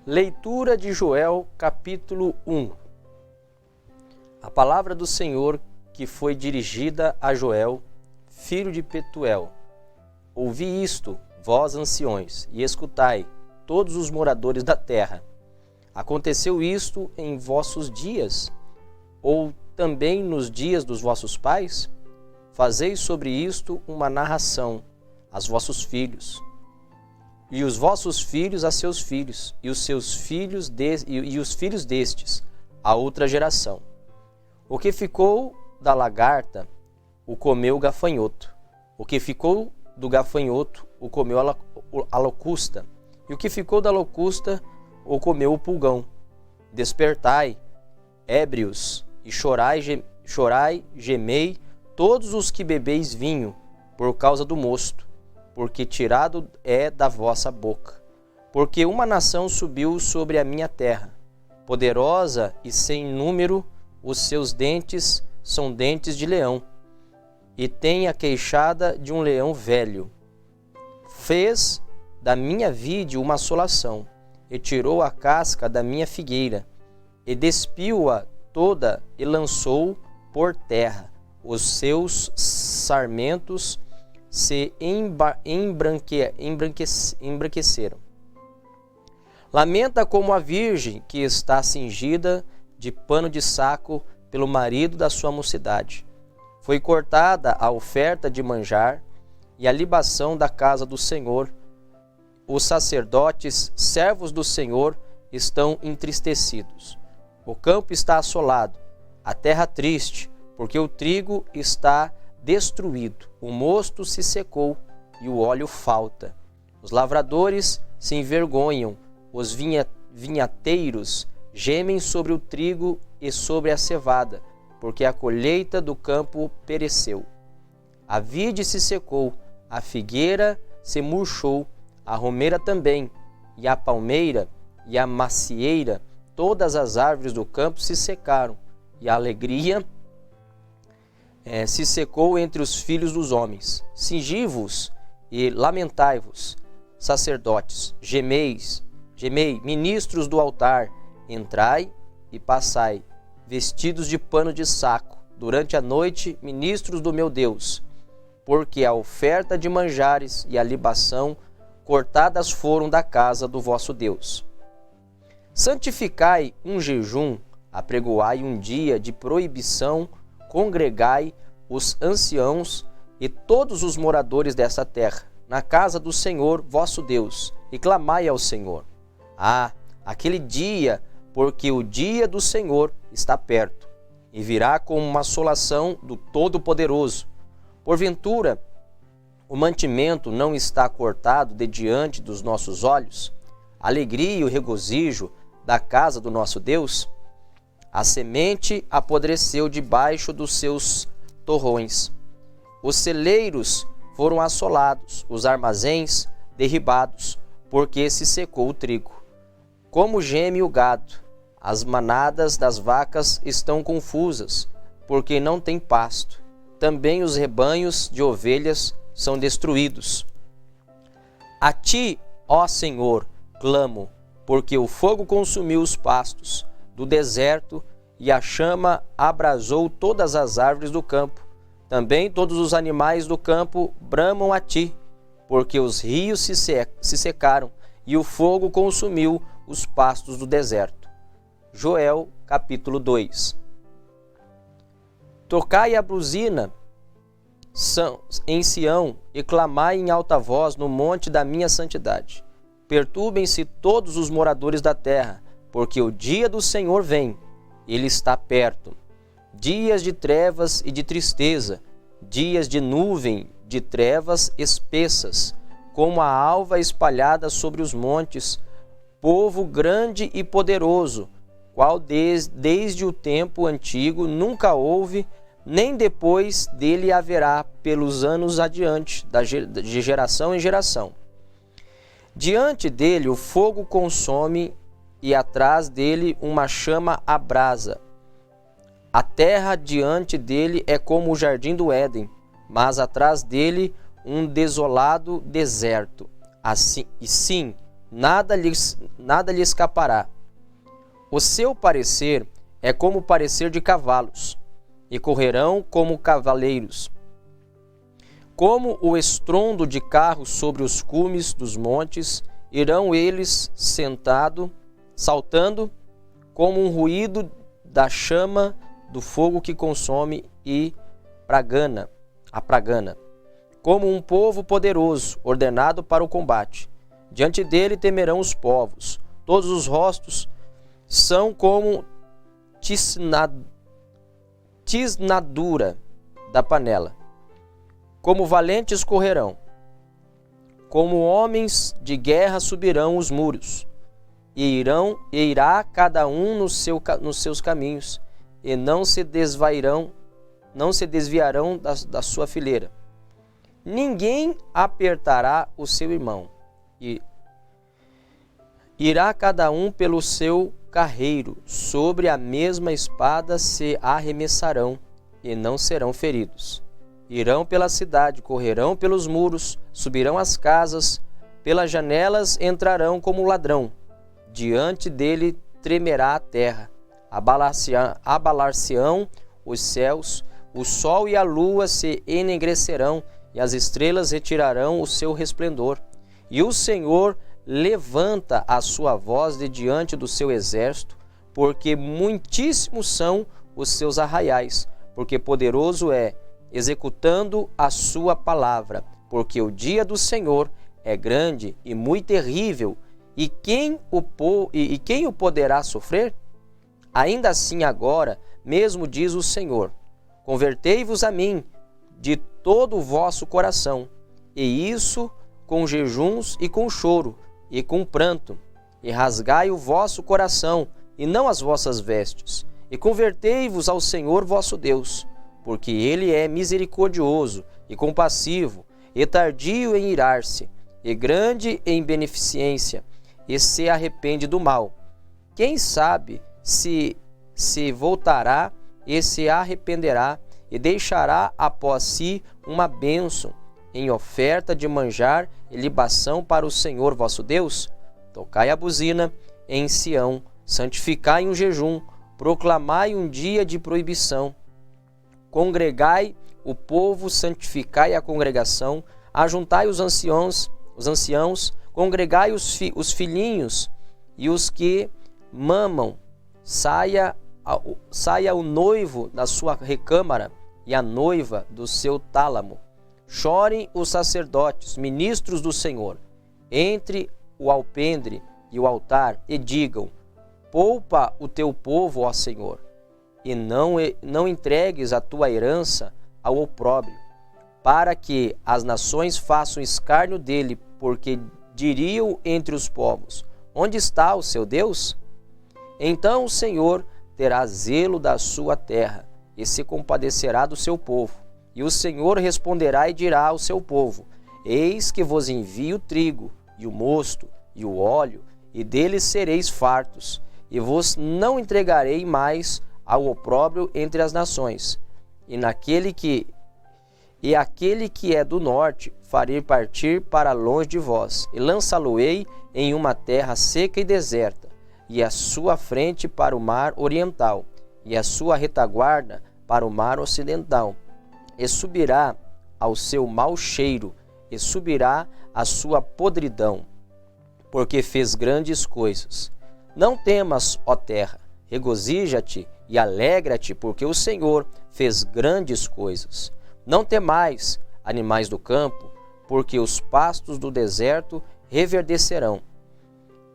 Leitura de Joel, capítulo 1. A palavra do Senhor que foi dirigida a Joel, filho de Petuel. Ouvi isto, vós anciões, e escutai, todos os moradores da terra. Aconteceu isto em vossos dias, ou também nos dias dos vossos pais? Fazei sobre isto uma narração aos vossos filhos, e os vossos filhos a seus filhos, e os seus filhos e os filhos destes a outra geração. O que ficou da lagarta, o comeu o gafanhoto. O que ficou do gafanhoto, o comeu a locusta. E o que ficou da locusta, o comeu o pulgão. Despertai, ébrios, e chorai, gemei, todos os que bebeis vinho, por causa do mosto, porque tirado é da vossa boca. Porque uma nação subiu sobre a minha terra, poderosa e sem número, os seus dentes são dentes de leão, e tem a queixada de um leão velho. Fez da minha vide uma assolação, e tirou a casca da minha figueira, e despiu-a toda, e lançou por terra. Os seus sarmentos se embranqueceram. Lamenta como a virgem que está cingida de pano de saco pelo marido da sua mocidade. Foi cortada a oferta de manjar e a libação da casa do Senhor. Os sacerdotes, servos do Senhor, estão entristecidos. O campo está assolado, a terra triste, porque o trigo está destruído, o mosto se secou e o óleo falta. Os lavradores se envergonham, os vinhateiros gemem sobre o trigo e sobre a cevada, porque a colheita do campo pereceu. A vide se secou, a figueira se murchou, a romeira também, e a palmeira e a macieira, todas as árvores do campo se secaram, e a alegria se secou entre os filhos dos homens. Cingi-vos e lamentai-vos, sacerdotes, gemei, ministros do altar, entrai e passai, vestidos de pano de saco, durante a noite, ministros do meu Deus, porque a oferta de manjares e a libação cortadas foram da casa do vosso Deus. Santificai um jejum, apregoai um dia de proibição, congregai os anciãos e todos os moradores dessa terra, na casa do Senhor vosso Deus, e clamai ao Senhor. Aquele dia, porque o dia do Senhor está perto, e virá como uma assolação do Todo-Poderoso. Porventura, o mantimento não está cortado de diante dos nossos olhos? A alegria e o regozijo da casa do nosso Deus? A semente apodreceu debaixo dos seus torrões. Os celeiros foram assolados, os armazéns derribados, porque se secou o trigo. Como geme o gado, as manadas das vacas estão confusas, porque não tem pasto. Também os rebanhos de ovelhas são destruídos. A ti, ó Senhor, clamo, porque o fogo consumiu os pastos do deserto e a chama abrasou todas as árvores do campo. Também todos os animais do campo bramam a ti, porque os rios se secaram e o fogo consumiu os pastos do deserto. Joel, capítulo 2. Tocai a buzina em Sião e clamai em alta voz no monte da minha santidade. Perturbem-se todos os moradores da terra, porque o dia do Senhor vem, ele está perto. Dias de trevas e de tristeza, dias de nuvem, de trevas espessas, como a alva espalhada sobre os montes, povo grande e poderoso, qual desde o tempo antigo nunca houve, nem depois dele haverá pelos anos adiante, de geração em geração. Diante dele o fogo consome e atrás dele uma chama abrasa. A terra diante dele é como o jardim do Éden, mas atrás dele um desolado deserto. Assim, e sim, nada lhe escapará. O seu parecer é como o parecer de cavalos, e correrão como cavaleiros. Como o estrondo de carros sobre os cumes dos montes, irão eles saltando, como um ruído da chama do fogo que consome a pragana. Como um povo poderoso, ordenado para o combate. Diante dele temerão os povos. Todos os rostos são como tisnadura da panela. Como valentes correrão. Como homens de guerra subirão os muros. E irá cada um nos seus caminhos, e não se desviarão da sua fileira. Ninguém apertará o seu irmão, e irá cada um pelo seu carreiro, sobre a mesma espada se arremessarão, e não serão feridos. Irão pela cidade, correrão pelos muros, subirão as casas, pelas janelas entrarão como ladrão. Diante dele tremerá a terra, abalar-se-ão os céus, o sol e a lua se enegrecerão, e as estrelas retirarão o seu resplendor. E o Senhor levanta a sua voz de diante do seu exército, porque muitíssimos são os seus arraiais, porque poderoso é, executando a sua palavra, porque o dia do Senhor é grande e muito terrível, e quem o poderá sofrer? Ainda assim agora, mesmo diz o Senhor, convertei-vos a mim de todo o vosso coração, e isso com jejuns e com choro, e com pranto, e rasgai o vosso coração, e não as vossas vestes, e convertei-vos ao Senhor vosso Deus, porque Ele é misericordioso e compassivo, e tardio em irar-se, e grande em beneficência, e se arrepende do mal. Quem sabe se voltará e se arrependerá, e deixará após si uma bênção, em oferta de manjar e libação para o Senhor vosso Deus? Tocai a buzina em Sião, santificai um jejum, proclamai um dia de proibição. Congregai o povo, santificai a congregação, ajuntai os anciãos, congregai os filhinhos e os que mamam. Saia o noivo da sua recâmara e a noiva do seu tálamo. Chorem os sacerdotes, ministros do Senhor, entre o alpendre e o altar, e digam: poupa o teu povo, ó Senhor, e não entregues a tua herança ao opróbrio, para que as nações façam escárnio dele, porque diriam entre os povos: onde está o seu Deus? Então o Senhor terá zelo da sua terra, e se compadecerá do seu povo. E o Senhor responderá e dirá ao seu povo: eis que vos envio o trigo, e o mosto, e o óleo, e deles sereis fartos, e vos não entregarei mais ao opróbrio entre as nações. Aquele que é do norte farei partir para longe de vós, e lançá-lo-ei em uma terra seca e deserta, e a sua frente para o mar oriental, e a sua retaguarda para o mar ocidental. E subirá ao seu mau cheiro, e subirá a sua podridão, porque fez grandes coisas. Não temas, ó terra, regozija-te e alegra-te, porque o Senhor fez grandes coisas. Não temais, animais do campo, porque os pastos do deserto reverdecerão.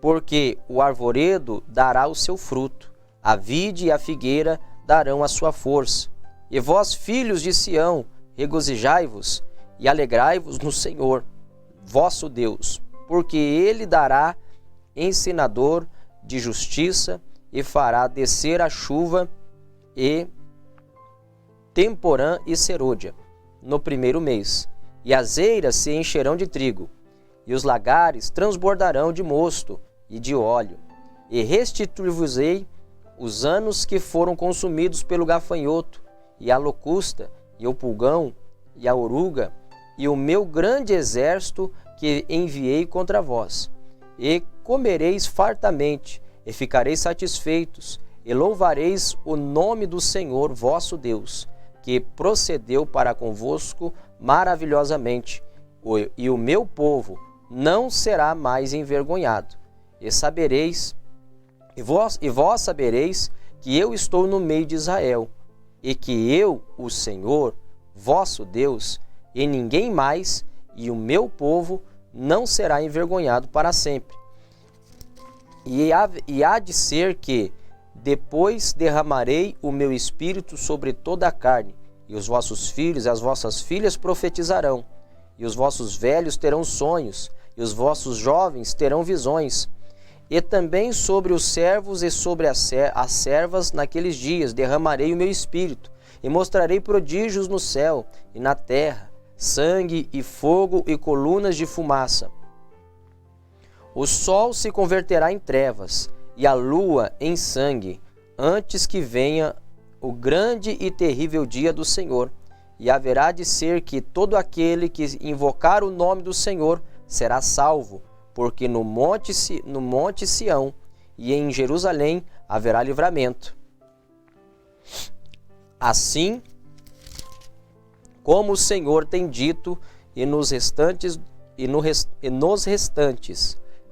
Porque o arvoredo dará o seu fruto, a vide e a figueira darão a sua força. E vós, filhos de Sião, regozijai-vos e alegrai-vos no Senhor, vosso Deus, porque Ele dará ensinador de justiça, e fará descer a chuva e temporã e serôdia no primeiro mês, e as eiras se encherão de trigo, e os lagares transbordarão de mosto e de óleo, e restituir-vos-ei os anos que foram consumidos pelo gafanhoto, e a locusta, e o pulgão, e a oruga, e o meu grande exército que enviei contra vós. e comereis fartamente, e ficareis satisfeitos, e louvareis o nome do Senhor vosso Deus, que procedeu para convosco maravilhosamente, e o meu povo não será mais envergonhado. E vós sabereis que eu estou no meio de Israel, e que eu, o Senhor, vosso Deus, e ninguém mais, e o meu povo não será envergonhado para sempre. E há de ser que depois derramarei o meu espírito sobre toda a carne, e os vossos filhos e as vossas filhas profetizarão, e os vossos velhos terão sonhos, e os vossos jovens terão visões. E também sobre os servos e sobre as servas naqueles dias derramarei o meu espírito, e mostrarei prodígios no céu e na terra, sangue e fogo e colunas de fumaça. O sol se converterá em trevas, e a lua em sangue, antes que venha o grande e terrível dia do Senhor. E haverá de ser que todo aquele que invocar o nome do Senhor será salvo, porque no monte Sião e em Jerusalém haverá livramento. Assim como o Senhor tem dito, e nos restantes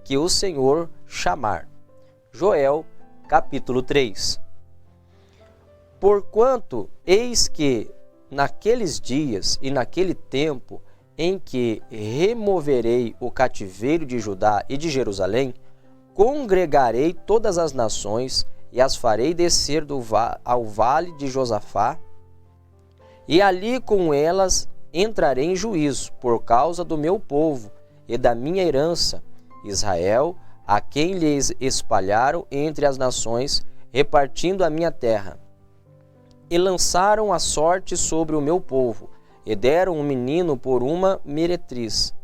que o Senhor chamar. Joel, capítulo 3. Porquanto, eis que naqueles dias e naquele tempo em que removerei o cativeiro de Judá e de Jerusalém, congregarei todas as nações e as farei descer ao vale de Josafá, e ali com elas entrarei em juízo por causa do meu povo e da minha herança, Israel, a quem lhes espalharam entre as nações, repartindo a minha terra. E lançaram a sorte sobre o meu povo, e deram um menino por uma meretriz,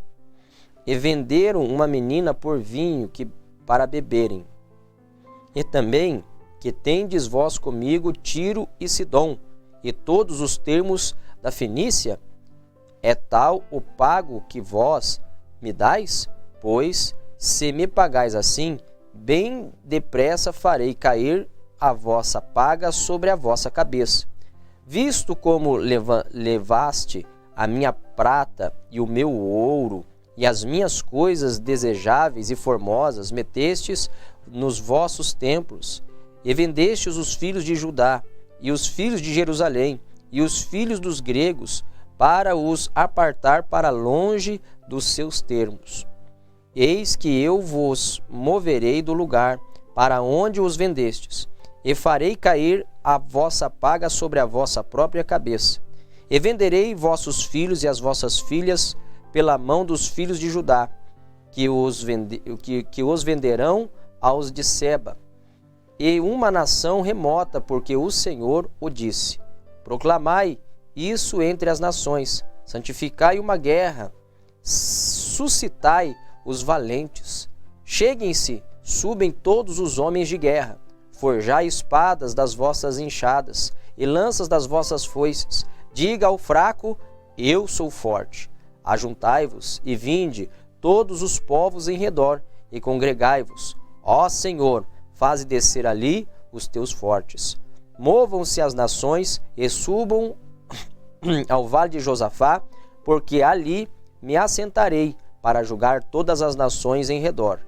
e venderam uma menina por vinho para beberem. E também que tendes vós comigo Tiro e Sidom, e todos os termos da Fenícia? É tal o pago que vós me dais? Pois, se me pagais assim, bem depressa farei cair a vossa paga sobre a vossa cabeça. Visto como levaste a minha prata e o meu ouro, e as minhas coisas desejáveis e formosas metestes nos vossos templos, e vendestes os filhos de Judá, e os filhos de Jerusalém, e os filhos dos gregos, para os apartar para longe dos seus termos. Eis que eu vos moverei do lugar para onde os vendestes, e farei cair a vossa paga sobre a vossa própria cabeça. E venderei vossos filhos e as vossas filhas pela mão dos filhos de Judá, que os venderão aos de Seba, e uma nação remota, porque o Senhor o disse. Proclamai isso entre as nações, santificai uma guerra, suscitai os valentes. Cheguem-se, subem todos os homens de guerra, forjai espadas das vossas enxadas e lanças das vossas foices. Diga ao fraco, eu sou forte. Ajuntai-vos e vinde todos os povos em redor, e congregai-vos. Ó Senhor, faze descer ali os teus fortes. Movam-se as nações e subam ao vale de Josafá, porque ali me assentarei para julgar todas as nações em redor.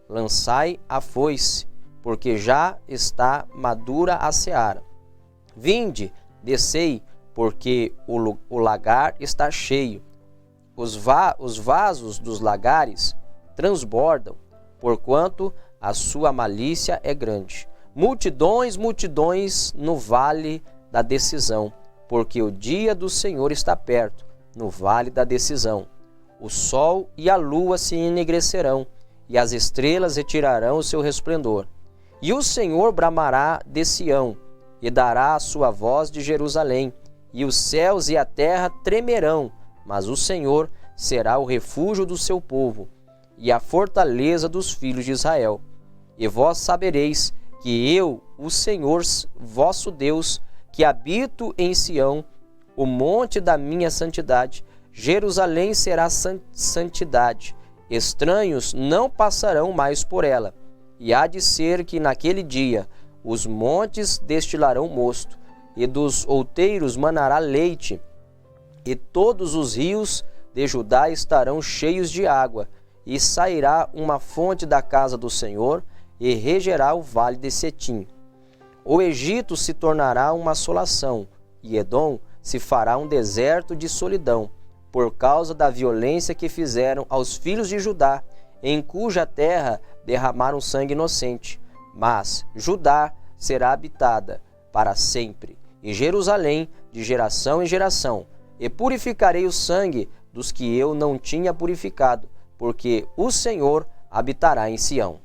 Lançai a foice, porque já está madura a seara. Vinde, descei, porque o lagar está cheio. Os vasos dos lagares transbordam, porquanto a sua malícia é grande. Multidões, multidões no vale da decisão, porque o dia do Senhor está perto, no vale da decisão. O sol e a lua se enegrecerão, e as estrelas retirarão o seu resplendor. E o Senhor bramará de Sião, e dará a sua voz de Jerusalém, e os céus e a terra tremerão, mas o Senhor será o refúgio do seu povo, e a fortaleza dos filhos de Israel. E vós sabereis que eu, o Senhor vosso Deus, que habito em Sião, o monte da minha santidade, Jerusalém será santidade, Estranhos não passarão mais por ela, e há de ser que naquele dia os montes destilarão mosto, e dos outeiros manará leite, e todos os rios de Judá estarão cheios de água, e sairá uma fonte da casa do Senhor, e regerá o vale de Setim. O Egito se tornará uma assolação, e Edom se fará um deserto de solidão, por causa da violência que fizeram aos filhos de Judá, em cuja terra derramaram sangue inocente. Mas Judá será habitada para sempre, e Jerusalém de geração em geração. E purificarei o sangue dos que eu não tinha purificado, porque o Senhor habitará em Sião.